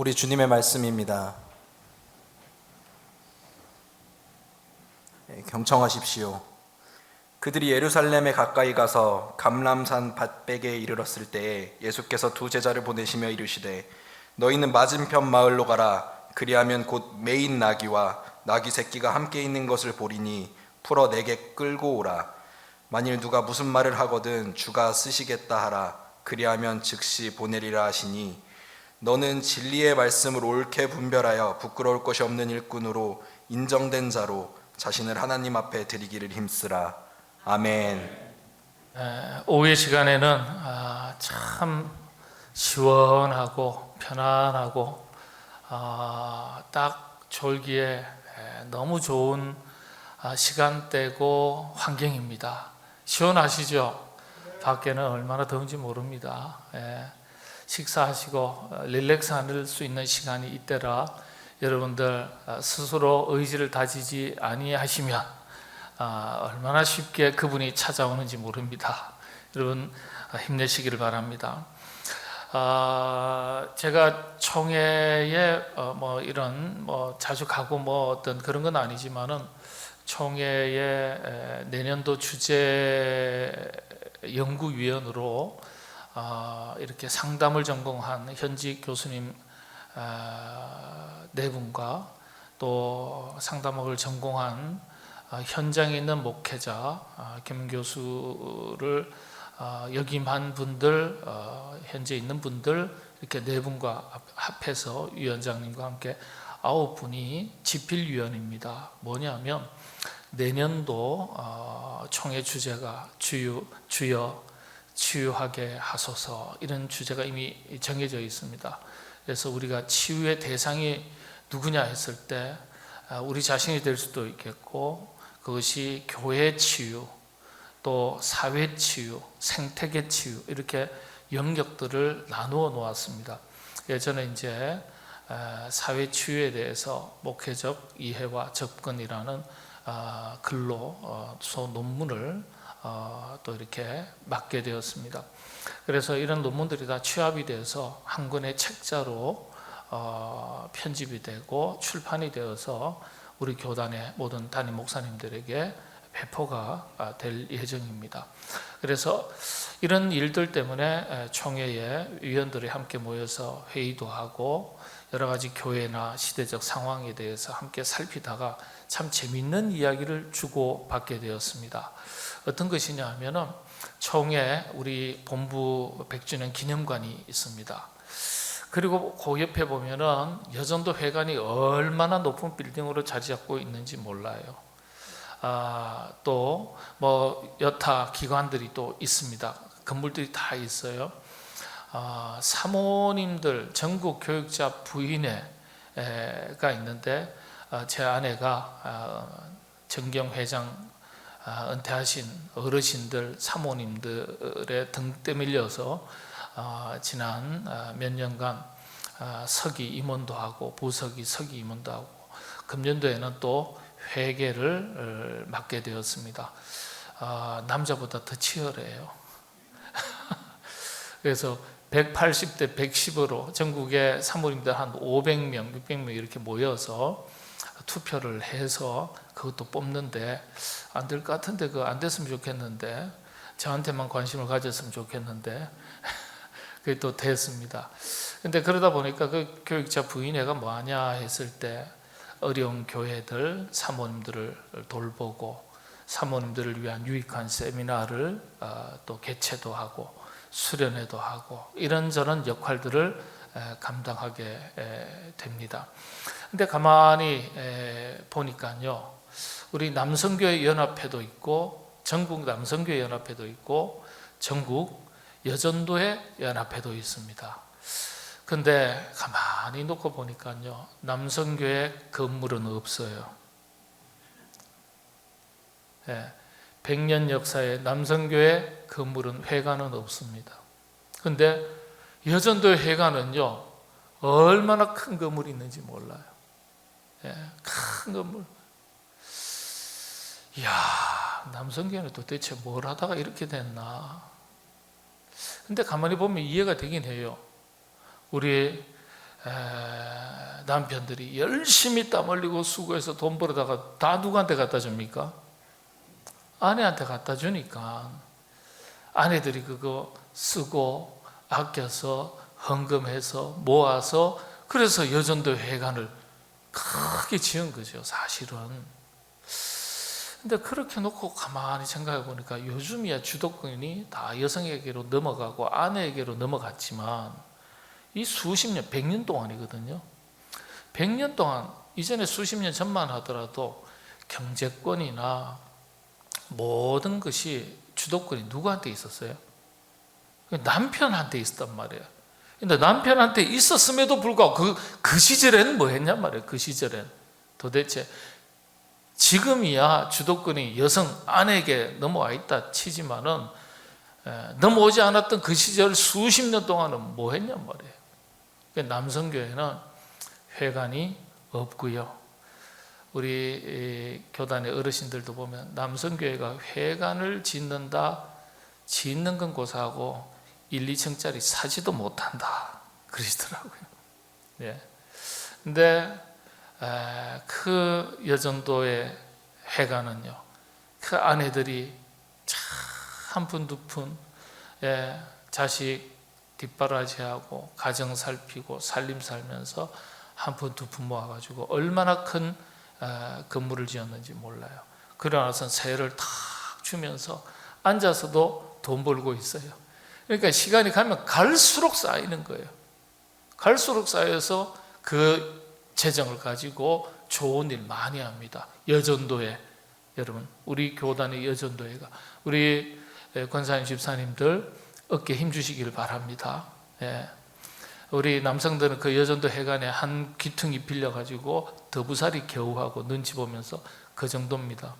우리 주님의 말씀입니다. 경청하십시오. 그들이 예루살렘에 가까이 가서 감람산 밭백에 이르렀을 때에 예수께서 두 제자를 보내시며 이르시되 너희는 맞은편 마을로 가라. 그리하면 곧 매인 나귀와 나귀 새끼가 함께 있는 것을 보리니 풀어 내게 끌고 오라. 만일 누가 무슨 말을 하거든 주가 쓰시겠다 하라. 그리하면 즉시 보내리라 하시니 너는 진리의 말씀을 옳게 분별하여 부끄러울 것이 없는 일꾼으로 인정된 자로 자신을 하나님 앞에 드리기를 힘쓰라. 아멘. 오후의 시간에는 참 시원하고 편안하고 딱 졸기에 너무 좋은 시간대고 환경입니다. 시원하시죠? 밖에는 얼마나 더운지 모릅니다. 식사하시고 릴렉스할 수 있는 시간이 이때라 여러분들 스스로 의지를 다지지 아니하시면 얼마나 쉽게 그분이 찾아오는지 모릅니다. 여러분 힘내시기를 바랍니다. 제가 총회에 이런 자주 가고 어떤 그런 건 아니지만은 총회의 내년도 주제 연구위원으로 이렇게 상담을 전공한 현직 교수님 네 분과 또 상담학을 전공한 현장에 있는 목회자 김 교수를 역임한 분들, 현재 있는 분들 이렇게 네 분과 합해서 위원장님과 함께 9분이 집필위원입니다. 뭐냐면 내년도 총회 주제가 주여 치유하게 하소서, 이런 주제가 이미 정해져 있습니다. 그래서 우리가 치유의 대상이 누구냐 했을 때 우리 자신이 될 수도 있겠고, 그것이 교회 치유, 또 사회 치유, 생태계 치유, 이렇게 영역들을 나누어 놓았습니다. 예전에 이제 사회 치유에 대해서 목회적 이해와 접근이라는 글로 논문을 또 이렇게 맡게 되었습니다. 그래서 이런 논문들이 다 취합이 돼서 한 권의 책자로 편집이 되고 출판이 되어서 우리 교단의 모든 담임 목사님들에게 배포가 될 예정입니다. 그래서 이런 일들 때문에 총회에 위원들이 함께 모여서 회의도 하고 여러 가지 교회나 시대적 상황에 대해서 함께 살피다가 참 재미있는 이야기를 주고받게 되었습니다. 어떤 것이냐 하면은 총회 우리 본부 100주년 기념관이 있습니다. 그리고 그 옆에 보면은 여전도 회관이 얼마나 높은 빌딩으로 자리 잡고 있는지 몰라요. 또 여타 기관들이 또 있습니다. 건물들이 다 있어요. 사모님들 전국 교육자 부인회가 있는데 제 아내가 정경 회장 은퇴하신 어르신들 사모님들의 등 떠밀려서 지난 몇 년간 서기 임원도 하고 부서기 서기 임원도 하고 금년도에는 또 회계를 맡게 되었습니다. 남자보다 더 치열해요. 그래서 180대 110으로 전국의 사모님들 한 500명, 600명 이렇게 모여서 투표를 해서 그것도 뽑는데 안 될 것 같은데, 그거 안 됐으면 좋겠는데, 저한테만 관심을 가졌으면 좋겠는데 그게 또 됐습니다. 근데 그러다 보니까 그 교육자 부인회가 뭐하냐 했을 때 어려운 교회들 사모님들을 돌보고 사모님들을 위한 유익한 세미나를 또 개최도 하고 수련회도 하고 이런저런 역할들을 감당하게 됩니다. 근데 가만히 보니까요, 우리 남성교회 연합회도 있고 전국 남성교회 연합회도 있고 전국 여전도회 연합회도 있습니다. 근데 가만히 놓고 보니까요, 남성교회 건물은 없어요. 100년 역사의 남성교회 건물은 회관은 없습니다. 근데 여전도회 회관은요, 얼마나 큰 건물이 있는지 몰라요. 큰 건물. 이야, 남성교회는 도대체 뭘 하다가 이렇게 됐나. 근데 가만히 보면 이해가 되긴 해요. 우리 남편들이 열심히 땀 흘리고 수고해서 돈 벌어다가 다 누구한테 갖다 줍니까? 아내한테 갖다 주니까 아내들이 그거 쓰고 아껴서 헌금해서 모아서 그래서 여전도 회관을 크게 지은 거죠, 사실은. 근데 그렇게 놓고 가만히 생각해 보니까 요즘이야 주도권이 다 여성에게로 넘어가고 아내에게로 넘어갔지만 이 수십 년, 100년 동안이거든요. 100년 동안, 이전에 수십 년 전만 하더라도 경제권이나 모든 것이 주도권이 누구한테 있었어요? 남편한테 있었단 말이에요. 근데 남편한테 있었음에도 불구하고 그 시절에는 뭐 했냔 말이에요. 그 시절엔 도대체 지금이야 주도권이 여성 아내에게 넘어와 있다 치지만은 넘어오지 않았던 그 시절 수십 년 동안은 뭐 했냔 말이에요. 남성교회는 회관이 없고요. 우리 교단의 어르신들도 보면 남성교회가 회관을 짓는다, 짓는 건 고사하고 1, 2층짜리 사지도 못한다 그러시더라고요. 예. 근데 그 여전도의 회관은요, 그 아내들이 참 한 푼 두 푼 자식 뒷바라지하고 가정 살피고 살림 살면서 한 푼 두 푼 모아가지고 얼마나 큰 건물을 지었는지 몰라요. 그러고 나서 세를 탁 주면서 앉아서도 돈 벌고 있어요. 그러니까 시간이 가면 갈수록 쌓이는 거예요. 갈수록 쌓여서 그 재정을 가지고 좋은 일 많이 합니다. 여전도회, 여러분 우리 교단의 여전도회가, 우리 권사님 집사님들 어깨 힘주시기를 바랍니다. 예. 우리 남성들은 그 여전도 회관에 한 귀퉁이 빌려가지고 더부살이 겨우 하고 눈치 보면서 그 정도입니다.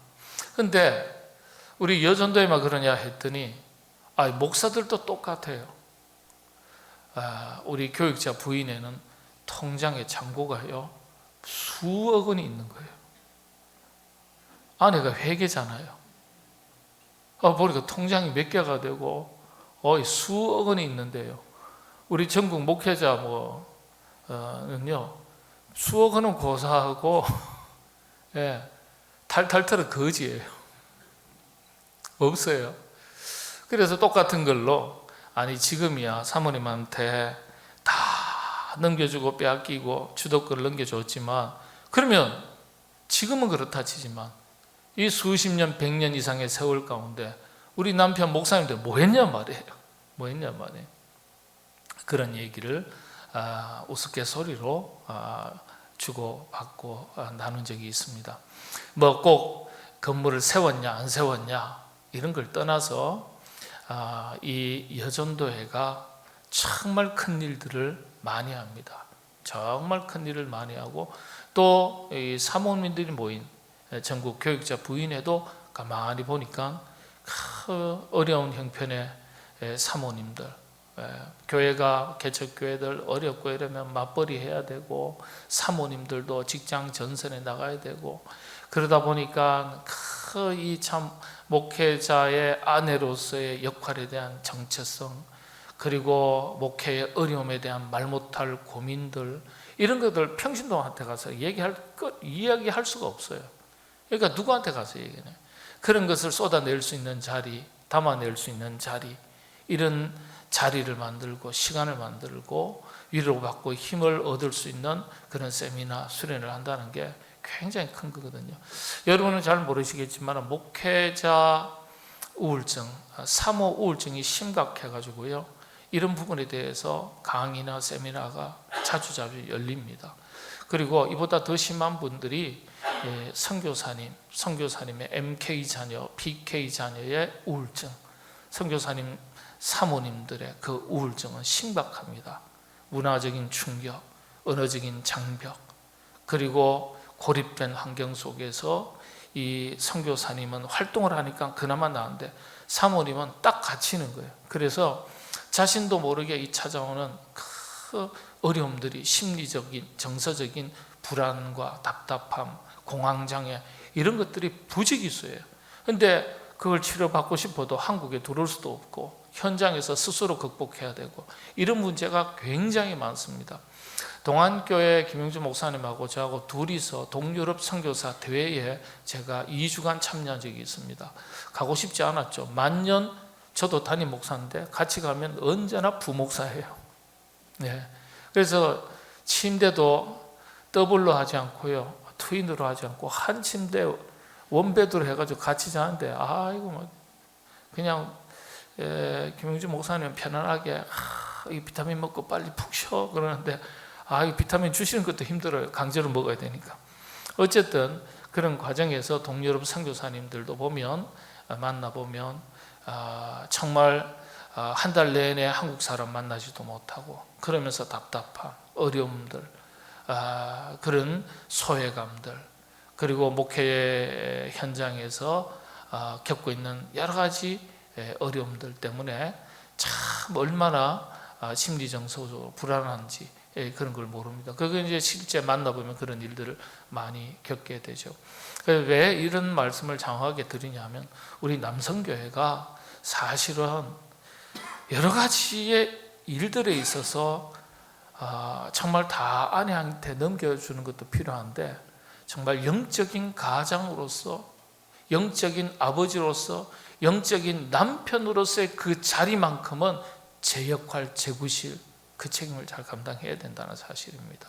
근데 우리 여전도에만 그러냐 했더니 목사들도 똑같아요. 우리 교육자 부인에는 통장에 잔고가요 수억 원이 있는 거예요. 아내가 회계잖아요. 보니까 통장이 몇 개가 되고 수억 원이 있는데요. 우리 전국 목회자 는요 수억 원은 고사하고 탈탈 털어 거지예요. 없어요. 그래서 똑같은 걸로 지금이야 사모님한테 다 넘겨주고 빼앗기고 주도권을 넘겨줬지만, 그러면 지금은 그렇다 치지만 이 수십 년, 100년 이상의 세월 가운데 우리 남편 목사님들 뭐 했냐 말이에요. 뭐 했냐 말이에요. 그런 얘기를 우스갯소리로 주고받고 나눈 적이 있습니다. 뭐 꼭 건물을 세웠냐 안 세웠냐 이런 걸 떠나서 이 여전도회가 정말 큰 일들을 많이 합니다. 정말 큰 일을 많이 하고, 또 이 사모님들이 모인 전국 교육자 부인회도 가만히 보니까 어려운 형편의 사모님들, 교회가 개척교회들 어렵고 이러면 맞벌이 해야 되고 사모님들도 직장 전선에 나가야 되고, 그러다 보니까 이 참 목회자의 아내로서의 역할에 대한 정체성, 그리고 목회의 어려움에 대한 말 못할 고민들, 이런 것들 평신도한테 가서 이야기할 수가 없어요. 그러니까 누구한테 가서 얘기해요? 그런 것을 쏟아낼 수 있는 자리, 담아낼 수 있는 자리, 이런 자리를 만들고 시간을 만들고 위로받고 힘을 얻을 수 있는 그런 세미나 수련을 한다는 게 굉장히 큰 거거든요. 여러분은 잘 모르시겠지만 목회자 우울증, 사모 우울증이 심각해가지고요, 이런 부분에 대해서 강의나 세미나가 자주 열립니다. 그리고 이보다 더 심한 분들이 선교사님의 MK 자녀, PK 자녀의 우울증, 선교사님 사모님들의 그 우울증은 심각합니다. 문화적인 충격, 언어적인 장벽, 그리고 고립된 환경 속에서 이 선교사님은 활동을 하니까 그나마 나은데 사모님은 딱 갇히는 거예요. 그래서 자신도 모르게 이 찾아오는 그 어려움들이 심리적인, 정서적인 불안과 답답함, 공황장애, 이런 것들이 부지기수예요. 근데 그걸 치료받고 싶어도 한국에 들어올 수도 없고 현장에서 스스로 극복해야 되고, 이런 문제가 굉장히 많습니다. 동안교회 김용주 목사님하고 저하고 둘이서 동유럽 선교사 대회에 제가 2주간 참여한 적이 있습니다. 가고 싶지 않았죠. 만년 저도 담임 목사인데 같이 가면 언제나 부목사예요. 네. 그래서 침대도 더블로 하지 않고요, 트윈으로 하지 않고 한 침대 원베드로 해가지고 같이 자는데 이거 뭐 그냥 김용주 목사님 편안하게 이 비타민 먹고 빨리 푹 쉬어 그러는데 이 비타민 주시는 것도 힘들어요. 강제로 먹어야 되니까. 어쨌든 그런 과정에서 동유럽 선교사님들도 만나보면 정말 한 달 내내 한국 사람 만나지도 못하고 그러면서 답답함, 어려움들, 그런 소외감들, 그리고 목회 현장에서 겪고 있는 여러 가지 어려움들 때문에 참 얼마나 심리정서적으로 불안한지 그런 걸 모릅니다. 그게 이제 실제 만나보면 그런 일들을 많이 겪게 되죠. 왜 이런 말씀을 장황하게 드리냐면 우리 남성교회가 사실은 여러 가지의 일들에 있어서 정말 다 아내한테 넘겨주는 것도 필요한데 정말 영적인 가장으로서, 영적인 아버지로서, 영적인 남편으로서의 그 자리만큼은 제 역할, 제 구실, 그 책임을 잘 감당해야 된다는 사실입니다.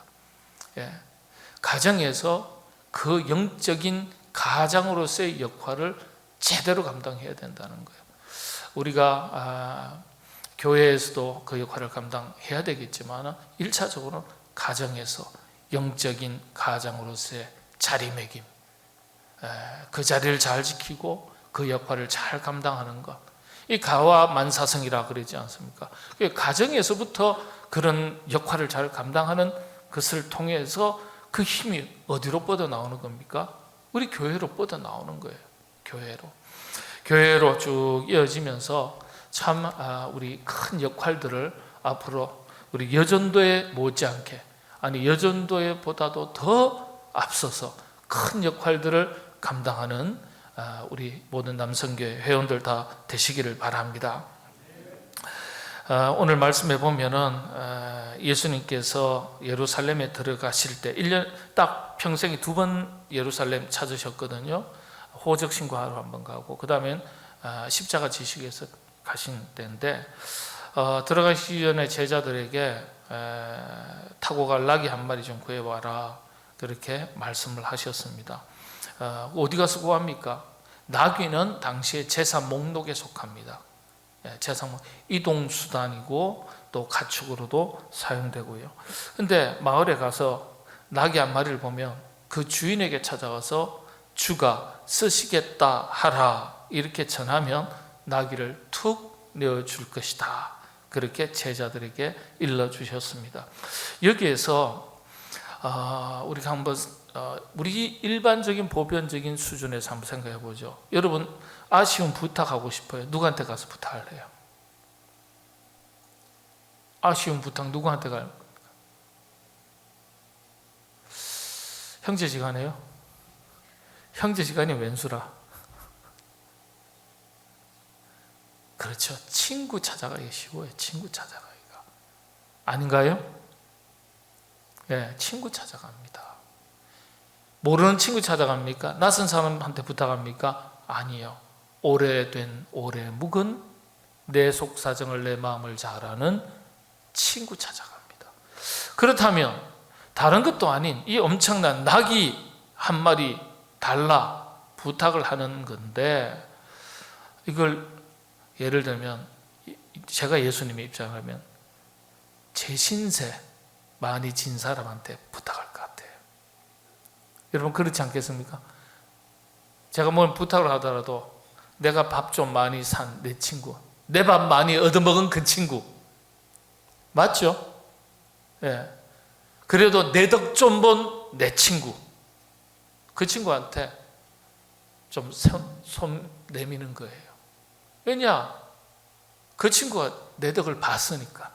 가정에서 그 영적인 가장으로서의 역할을 제대로 감당해야 된다는 거예요. 우리가 교회에서도 그 역할을 감당해야 되겠지만 1차적으로 가정에서 영적인 가장으로서의 자리매김, 그 자리를 잘 지키고 그 역할을 잘 감당하는 것, 이 가와 만사성이라 그러지 않습니까? 가정에서부터 그런 역할을 잘 감당하는 것을 통해서 그 힘이 어디로 뻗어 나오는 겁니까? 우리 교회로 뻗어 나오는 거예요. 교회로 쭉 이어지면서 참 우리 큰 역할들을 앞으로 우리 여전도에 못지않게, 아니 여전도에 보다도 더 앞서서 큰 역할들을 감당하는 우리 모든 남성교회 회원들 다 되시기를 바랍니다. 오늘 말씀해 보면은 예수님께서 예루살렘에 들어가실 때 1년 딱 평생에 2번 예루살렘 찾으셨거든요. 호적 신고하러 한번 가고 그 다음엔 십자가 지시기에서 가신 때인데 들어가시기 전에 제자들에게 타고 갈 나귀 한 마리 좀 구해와라 그렇게 말씀을 하셨습니다. 어디 가서 구합니까? 나귀는 당시에 제사 목록에 속합니다. 제사 이동수단이고 또 가축으로도 사용되고요. 근데 마을에 가서 나귀 한 마리를 보면 그 주인에게 찾아가서 주가 쓰시겠다 하라 이렇게 전하면 나귀를 툭 내어줄 것이다. 그렇게 제자들에게 일러주셨습니다. 여기에서 우리가 한번 우리 일반적인 보편적인 수준에서 한번 생각해 보죠. 여러분 아쉬운 부탁하고 싶어요. 누구한테 가서 부탁할래요? 아쉬운 부탁 누구한테 가요? 형제지간에요? 형제지간이 웬수라? 그렇죠. 친구 찾아가기 쉬워요. 친구 찾아가기가. 아닌가요? 네, 친구 찾아갑니다. 모르는 친구 찾아갑니까? 낯선 사람한테 부탁합니까? 아니요. 오래된 오래 묵은 내 속사정을 내 마음을 잘 아는 친구 찾아갑니다. 그렇다면 다른 것도 아닌 이 엄청난 나귀 한 마리 달라 부탁을 하는 건데 이걸 예를 들면 제가 예수님의 입장을 하면 제 신세 많이 진 사람한테 부탁할 것 같아요. 여러분 그렇지 않겠습니까? 제가 뭘 부탁을 하더라도 내가 밥 좀 많이 산 내 친구, 내 밥 많이 얻어먹은 그 친구 맞죠? 예. 그래도 내 덕 좀 본 내 친구, 그 친구한테 좀 손 내미는 거예요. 왜냐? 그 친구가 내 덕을 봤으니까.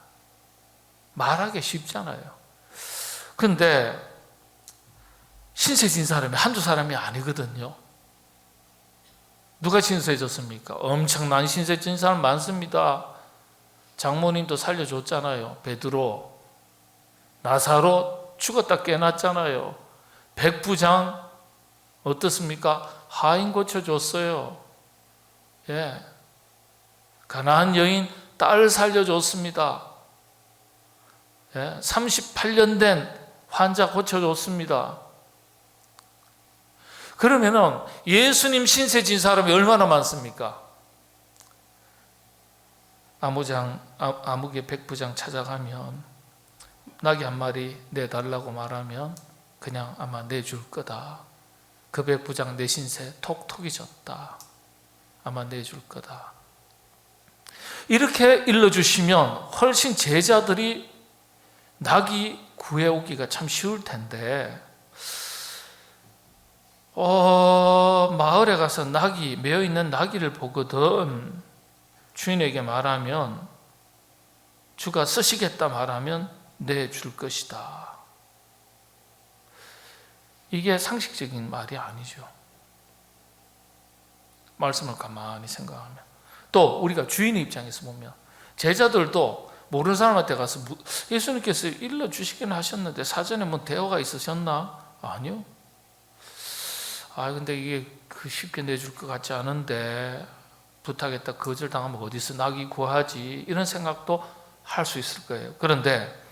말하기 쉽잖아요. 그런데 신세 진 사람이 한두 사람이 아니거든요. 누가 신세졌습니까? 엄청난 신세 진 사람 많습니다. 장모님도 살려줬잖아요. 베드로. 나사로 죽었다 깨났잖아요. 백부장 어떻습니까? 하인 고쳐줬어요. 예. 가나안 여인 딸 살려줬습니다. 예. 38년 된 환자 고쳐줬습니다. 그러면은 예수님 신세 진 사람이 얼마나 많습니까? 아무개 백부장 찾아가면 낙이 한 마리 내달라고 말하면 그냥 아마 내줄 거다. 그 백부장 내 신세 톡톡이 졌다. 아마 내줄 거다. 이렇게 일러주시면 훨씬 제자들이 낙이 구해오기가 참 쉬울 텐데 마을에 가서 낙이 메어있는 나귀를 보거든 주인에게 말하면 주가 쓰시겠다 말하면 내줄 것이다. 이게 상식적인 말이 아니죠. 말씀을 가만히 생각하면 또 우리가 주인의 입장에서 보면 제자들도 모르는 사람한테 가서 예수님께서 일러주시긴 하셨는데 사전에 뭐 대화가 있으셨나? 아니요. 근데 이게 쉽게 내줄 것 같지 않은데 부탁했다 거절당하면 어디서 낙이 구하지? 이런 생각도 할 수 있을 거예요. 그런데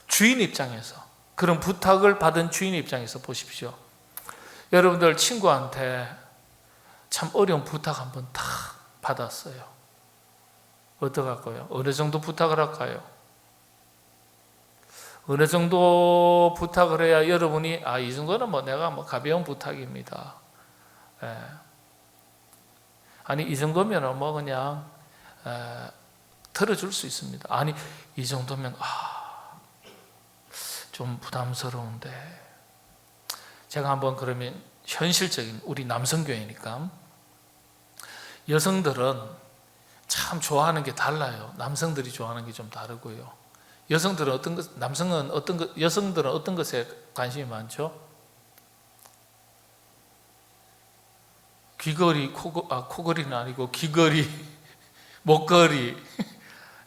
주인 입장에서 그런 부탁을 받은 주인 입장에서 보십시오. 여러분들 친구한테 참 어려운 부탁 한번 탁 받았어요. 어떡할까요? 어느 정도 부탁을 할까요? 어느 정도 부탁을 해야 여러분이 이 정도는 내가 가벼운 부탁입니다. 예. 아니 이 정도면 그냥 들어줄 수 있습니다. 아니 이 정도면 좀 부담스러운데 제가 한번 그러면 현실적인 우리 남성교회니까 여성들은 참 좋아하는 게 달라요. 남성들이 좋아하는 게 좀 다르고요. 여성들은 여성들은 어떤 것에 관심이 많죠? 귀걸이, 코걸이는 아니고 귀걸이, 목걸이,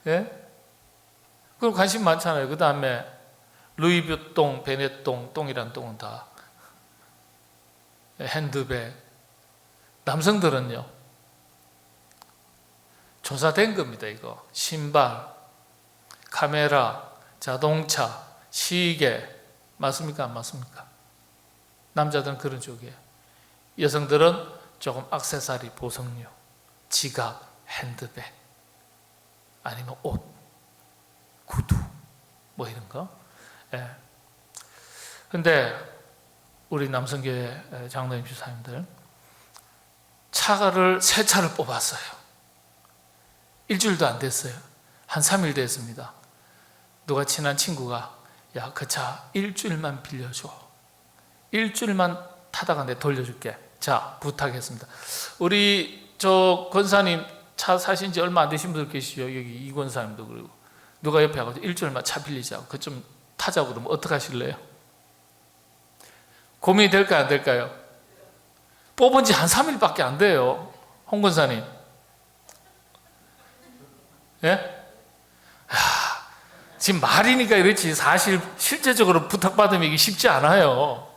예? 그럼 관심 많잖아요. 그 다음에 루이비통, 베네통, 똥이란 똥은 다 핸드백. 남성들은요 조사된 겁니다. 이거 신발, 카메라, 자동차, 시계 맞습니까? 안 맞습니까? 남자들은 그런 쪽이에요. 여성들은 조금 액세서리, 보석류, 지갑, 핸드백 아니면 옷, 구두 이런 거. 예. 근데 우리 남성교회 장로님 주사님들 새 차를 뽑았어요. 일주일도 안 됐어요. 한 3일 됐습니다. 누가 친한 친구가 그 차 일주일만 빌려줘. 일주일만 타다가 내가 돌려줄게. 자, 부탁했습니다. 우리 권사님 차 사신 지 얼마 안 되신 분들 계시죠? 여기 이 권사님도 그리고 누가 옆에 와서 일주일만 차 빌리자고 그 좀 타자고 그러면 어떻게 하실래요? 고민이 될까요? 안 될까요? 뽑은 지 한 3일밖에 안 돼요. 홍 권사님. 예? 지금 말이니까 이렇지 사실 실제적으로 부탁받으면 이게 쉽지 않아요.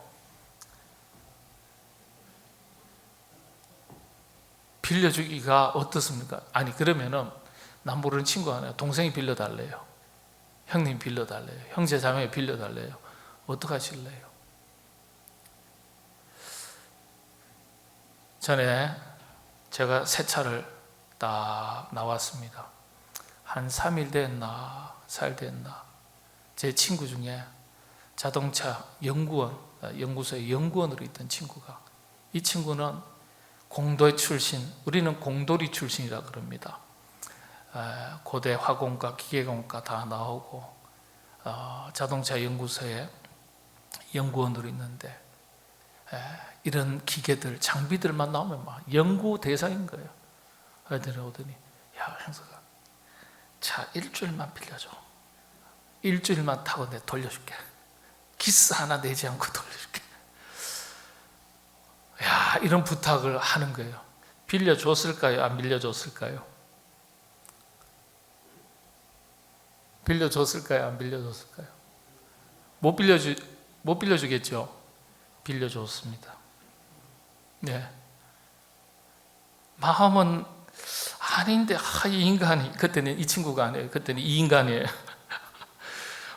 빌려주기가 어떻습니까? 아니 그러면은 난 모르는 친구 하나 동생이 빌려달래요. 형님 빌려달래요. 형제 자매 빌려달래요. 어떡하실래요? 전에 제가 새 차를 딱 나왔습니다. 한 3일 됐나 4일 됐나 제 친구 중에 자동차 연구소의 연구원으로 있던 친구가 이 친구는 공대 출신, 우리는 공돌이 출신이라 그럽니다. 고대 화공과 기계공과 다 나오고 자동차 연구소에 연구원으로 있는데 이런 기계들, 장비들만 나오면 막 연구 대상인 거예요. 애들이 오더니 야 형사가 차 일주일만 빌려줘. 일주일만 타고 내가 돌려줄게. 기스 하나 내지 않고 돌려줄게. 야, 이런 부탁을 하는 거예요. 빌려줬을까요? 안 빌려줬을까요? 빌려줬을까요? 안 빌려줬을까요? 못 빌려주겠죠? 빌려줬습니다. 네. 마음은 아닌데, 이 인간이, 그때는 이 친구가 아니에요. 그때는 이 인간이에요.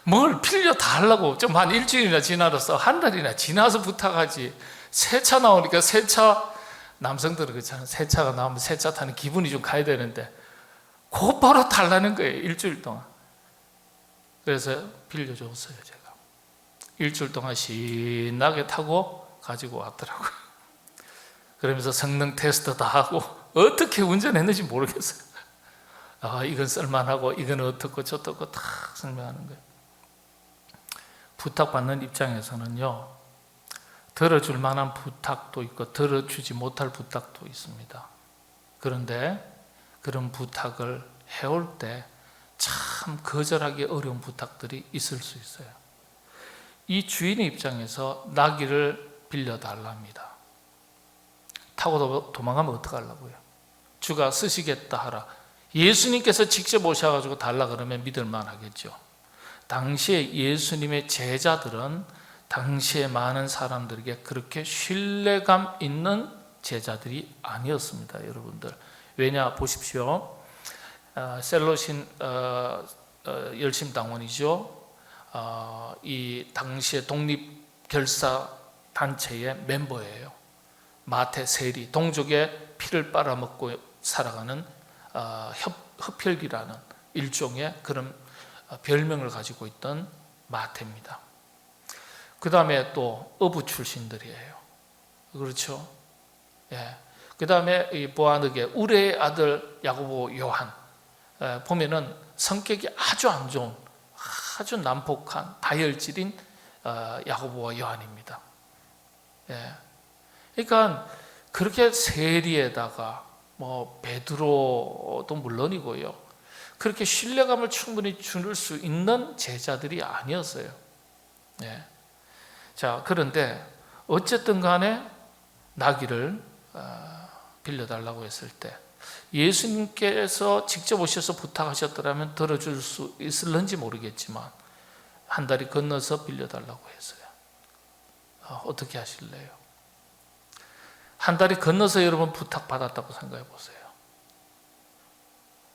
뭘 빌려 달라고, 좀 한 일주일이나 지나서, 한 달이나 지나서 부탁하지. 새 차 나오니까 남성들은 그렇잖아요. 새 차가 나오면 새 차 타는 기분이 좀 가야 되는데, 곧바로 달라는 거예요. 일주일 동안. 그래서 빌려줬어요, 제가. 일주일 동안 신나게 타고 가지고 왔더라고요. 그러면서 성능 테스트 다 하고 어떻게 운전했는지 모르겠어요. 이건 쓸만하고 이건 어떻고 저떻고 다 설명하는 거예요. 부탁받는 입장에서는요, 들어줄 만한 부탁도 있고 들어주지 못할 부탁도 있습니다. 그런데 그런 부탁을 해올 때 참 거절하기 어려운 부탁들이 있을 수 있어요. 이 주인의 입장에서 나귀를 빌려달랍니다. 타고 도망가면 어떡하려고요? 주가 쓰시겠다 하라. 예수님께서 직접 오셔가지고 달라 그러면 믿을만 하겠죠. 당시에 예수님의 제자들은 당시에 많은 사람들에게 그렇게 신뢰감 있는 제자들이 아니었습니다. 여러분들, 왜냐 보십시오. 셀로신 열심당원이죠. 이 당시에 독립결사 단체의 멤버예요. 마태 세리, 동족의 피를 빨아먹고 살아가는 흡혈귀라는 일종의 그런 별명을 가지고 있던 마태입니다. 그 다음에 또 어부 출신들이에요. 그렇죠? 예. 그 다음에 이 보아느게 우레의 아들 야고보 요한, 보면은 성격이 아주 안 좋은, 아주 난폭한 다혈질인 야고보와 요한입니다. 예. 그러니까 그렇게 세리에다가 베드로도 물론이고요, 그렇게 신뢰감을 충분히 줄 수 있는 제자들이 아니었어요. 예. 자, 그런데 어쨌든 간에 나귀를 빌려달라고 했을 때 예수님께서 직접 오셔서 부탁하셨더라면 들어줄 수 있을는지 모르겠지만 한 다리 건너서 빌려달라고 했어요. 어떻게 하실래요? 한 다리 건너서 여러분 부탁받았다고 생각해 보세요.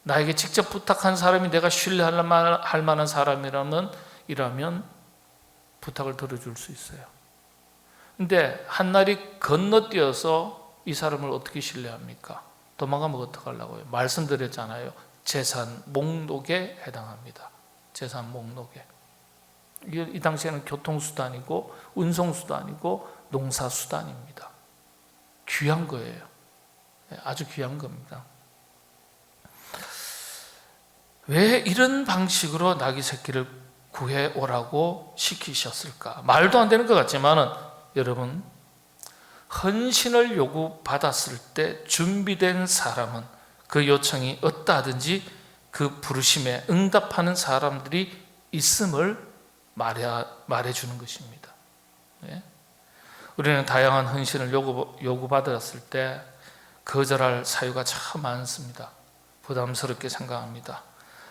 나에게 직접 부탁한 사람이 내가 신뢰할 만한 사람이라면 부탁을 들어줄 수 있어요. 근데 한 다리 건너뛰어서 이 사람을 어떻게 신뢰합니까? 도망가면 어떡하려고요? 말씀드렸잖아요. 재산 목록에 해당합니다. 재산 목록에. 이 당시에는 교통수단이고 운송수단이고 농사수단입니다. 귀한 거예요. 아주 귀한 겁니다. 왜 이런 방식으로 나귀 새끼를 구해오라고 시키셨을까? 말도 안 되는 것 같지만은 여러분, 헌신을 요구받았을 때 준비된 사람은 그 요청이 어떠하든지 그 부르심에 응답하는 사람들이 있음을 말해주는 것입니다. 예? 우리는 다양한 헌신을 요구받았을 때 거절할 사유가 참 많습니다. 부담스럽게 생각합니다.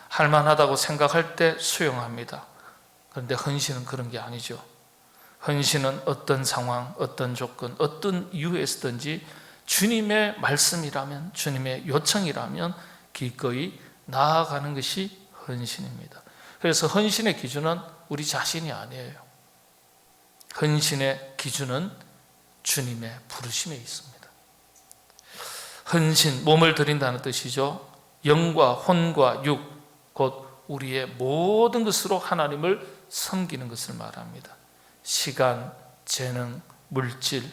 할만하다고 생각할 때 수용합니다. 그런데 헌신은 그런 게 아니죠. 헌신은 어떤 상황, 어떤 조건, 어떤 이유에서든지 주님의 말씀이라면, 주님의 요청이라면 기꺼이 나아가는 것이 헌신입니다. 그래서 헌신의 기준은 우리 자신이 아니에요. 헌신의 기준은 주님의 부르심에 있습니다. 헌신, 몸을 드린다는 뜻이죠. 영과 혼과 육, 곧 우리의 모든 것으로 하나님을 섬기는 것을 말합니다. 시간, 재능, 물질,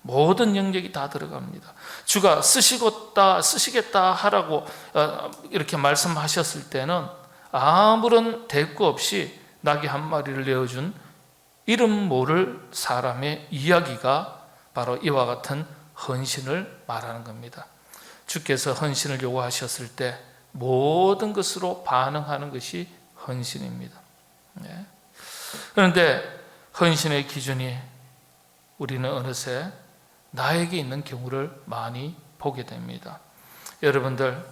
모든 영역이 다 들어갑니다. 주가 쓰시겠다 하라고 이렇게 말씀하셨을 때는 아무런 대꾸 없이 나귀 한 마리를 내어준 이름 모를 사람의 이야기가 바로 이와 같은 헌신을 말하는 겁니다. 주께서 헌신을 요구하셨을 때 모든 것으로 반응하는 것이 헌신입니다. 네. 그런데 헌신의 기준이 우리는 어느새 나에게 있는 경우를 많이 보게 됩니다. 여러분들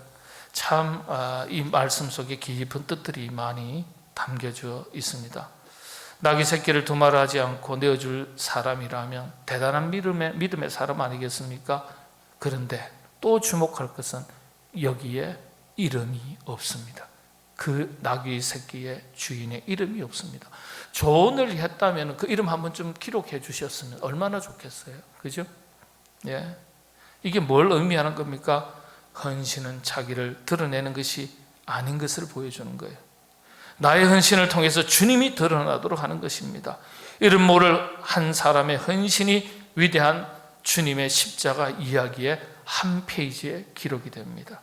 참 이 말씀 속에 깊은 뜻들이 많이 담겨져 있습니다. 낙이 새끼를 두말하지 않고 내어줄 사람이라면 대단한 믿음의 사람 아니겠습니까? 그런데 또 주목할 것은 여기에 이름이 없습니다. 그 나귀 새끼의 주인의 이름이 없습니다. 조언을 했다면 그 이름 한번 좀 기록해 주셨으면 얼마나 좋겠어요. 그죠? 예. 이게 뭘 의미하는 겁니까? 헌신은 자기를 드러내는 것이 아닌 것을 보여주는 거예요. 나의 헌신을 통해서 주님이 드러나도록 하는 것입니다. 이름 모를 한 사람의 헌신이 위대한 주님의 십자가 이야기의 한 페이지에 기록이 됩니다.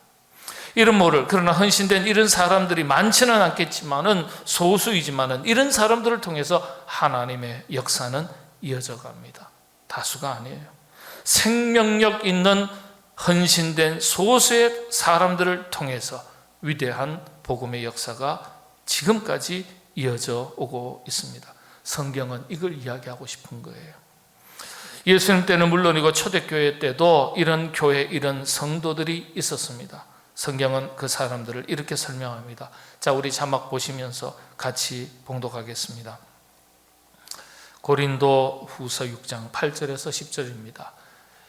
이름 모를, 그러나 헌신된 이런 사람들이 많지는 않겠지만은 소수이지만은 이런 사람들을 통해서 하나님의 역사는 이어져 갑니다. 다수가 아니에요. 생명력 있는 헌신된 소수의 사람들을 통해서 위대한 복음의 역사가 지금까지 이어져 오고 있습니다. 성경은 이걸 이야기하고 싶은 거예요. 예수님 때는 물론이고 초대교회 때도 이런 교회, 이런 성도들이 있었습니다. 성경은 그 사람들을 이렇게 설명합니다. 자, 우리 자막 보시면서 같이 봉독하겠습니다. 고린도 후서 6장 8절에서 10절입니다.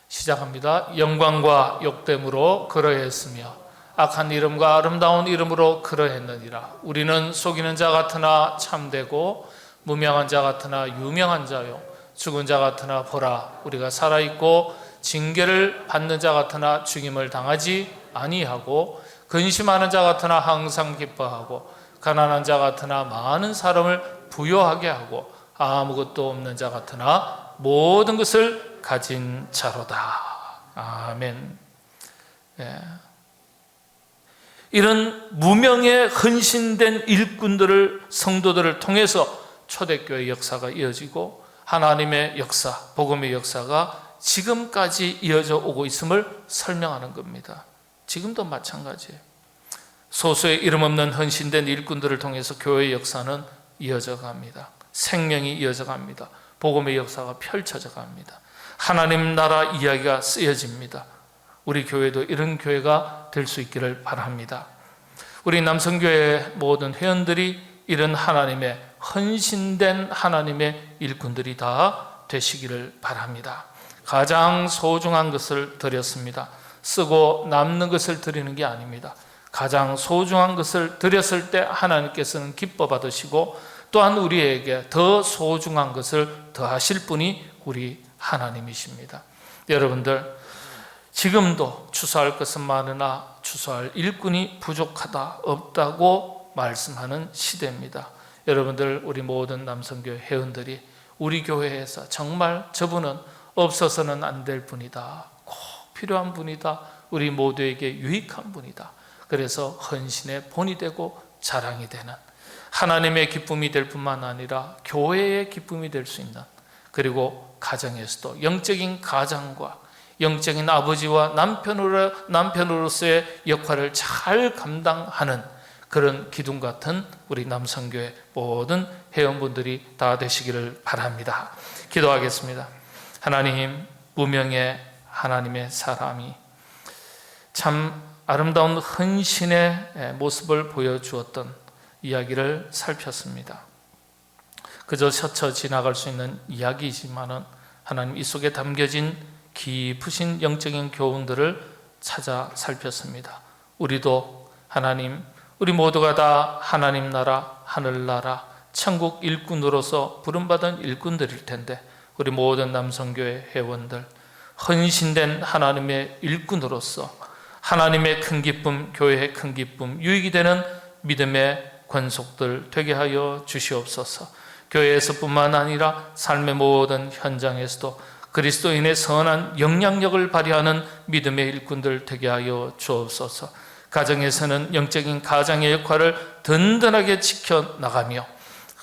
시작합니다. 영광과 욕됨으로 그러했으며 악한 이름과 아름다운 이름으로 그러했느니라. 우리는 속이는 자 같으나 참되고 무명한 자 같으나 유명한 자요 죽은 자 같으나 보라 우리가 살아있고 징계를 받는 자 같으나 죽임을 당하지 아니하고 근심하는 자 같으나 항상 기뻐하고 가난한 자 같으나 많은 사람을 부요하게 하고 아무것도 없는 자 같으나 모든 것을 가진 자로다. 아멘. 예. 이런 무명의 헌신된 일꾼들을, 성도들을 통해서 초대교회 역사가 이어지고 하나님의 역사, 복음의 역사가 지금까지 이어져 오고 있음을 설명하는 겁니다. 지금도 마찬가지예요. 소수의 이름 없는 헌신된 일꾼들을 통해서 교회의 역사는 이어져 갑니다. 생명이 이어져 갑니다. 복음의 역사가 펼쳐져 갑니다. 하나님 나라 이야기가 쓰여집니다. 우리 교회도 이런 교회가 될 수 있기를 바랍니다. 우리 남성교회 모든 회원들이 이런 하나님의 헌신된 하나님의 일꾼들이 다 되시기를 바랍니다. 가장 소중한 것을 드렸습니다. 쓰고 남는 것을 드리는 게 아닙니다. 가장 소중한 것을 드렸을 때 하나님께서는 기뻐 받으시고 또한 우리에게 더 소중한 것을 더하실 분이 우리 하나님이십니다. 여러분들, 지금도 추수할 것은 많으나 추수할 일꾼이 부족하다, 없다고 말씀하는 시대입니다. 여러분들, 우리 모든 남성교회 회원들이 우리 교회에서 정말 저분은 없어서는 안 될 분이다, 꼭 필요한 분이다, 우리 모두에게 유익한 분이다, 그래서 헌신의 본이 되고 자랑이 되는 하나님의 기쁨이 될 뿐만 아니라 교회의 기쁨이 될 수 있는, 그리고 가정에서도 영적인 가장과 영적인 아버지와 남편으로서의 역할을 잘 감당하는 그런 기둥 같은 우리 남성교회 모든 회원분들이 다 되시기를 바랍니다. 기도하겠습니다. 하나님, 무명의 하나님의 사람이 참 아름다운 헌신의 모습을 보여주었던 이야기를 살폈습니다. 그저 스쳐 지나갈 수 있는 이야기이지만은 하나님, 이 속에 담겨진 깊으신 영적인 교훈들을 찾아 살폈습니다. 우리도 하나님, 우리 모두가 다 하나님 나라, 하늘나라, 천국 일꾼으로서 부름받은 일꾼들일 텐데 우리 모든 남성교회 회원들 헌신된 하나님의 일꾼으로서 하나님의 큰 기쁨, 교회의 큰 기쁨, 유익이 되는 믿음의 권속들 되게 하여 주시옵소서. 교회에서뿐만 아니라 삶의 모든 현장에서도 그리스도인의 선한 영향력을 발휘하는 믿음의 일꾼들 되게 하여 주옵소서. 가정에서는 영적인 가장의 역할을 든든하게 지켜나가며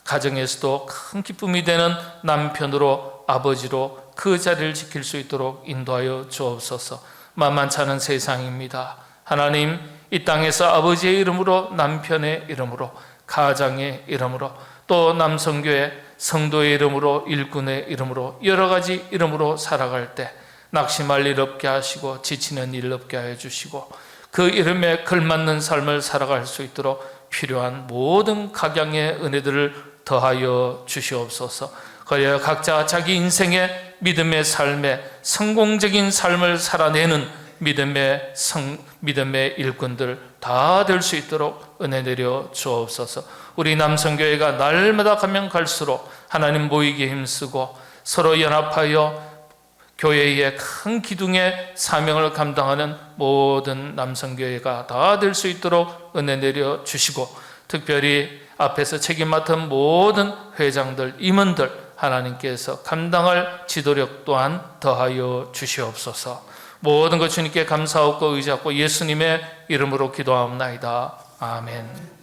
가정에서도 큰 기쁨이 되는 남편으로, 아버지로 그 자리를 지킬 수 있도록 인도하여 주옵소서. 만만치 않은 세상입니다. 하나님, 이 땅에서 아버지의 이름으로, 남편의 이름으로, 가장의 이름으로, 또 남성교회 성도의 이름으로, 일꾼의 이름으로, 여러 가지 이름으로 살아갈 때 낙심할 일 없게 하시고 지치는 일 없게 하여 주시고 그 이름에 걸맞는 삶을 살아갈 수 있도록 필요한 모든 각양의 은혜들을 더하여 주시옵소서. 그래야 각자 자기 인생의 믿음의 삶에 성공적인 삶을 살아내는 믿음의 일꾼들 다 될 수 있도록 은혜 내려 주옵소서. 우리 남성교회가 날마다 가면 갈수록 하나님 모이기에 힘쓰고 서로 연합하여 교회의 큰 기둥의 사명을 감당하는 모든 남성교회가 다 될 수 있도록 은혜 내려 주시고, 특별히 앞에서 책임 맡은 모든 회장들, 임원들 하나님께서 감당할 지도력 또한 더하여 주시옵소서. 모든 것 주님께 감사하고 의지하고 예수님의 이름으로 기도하옵나이다. 아멘.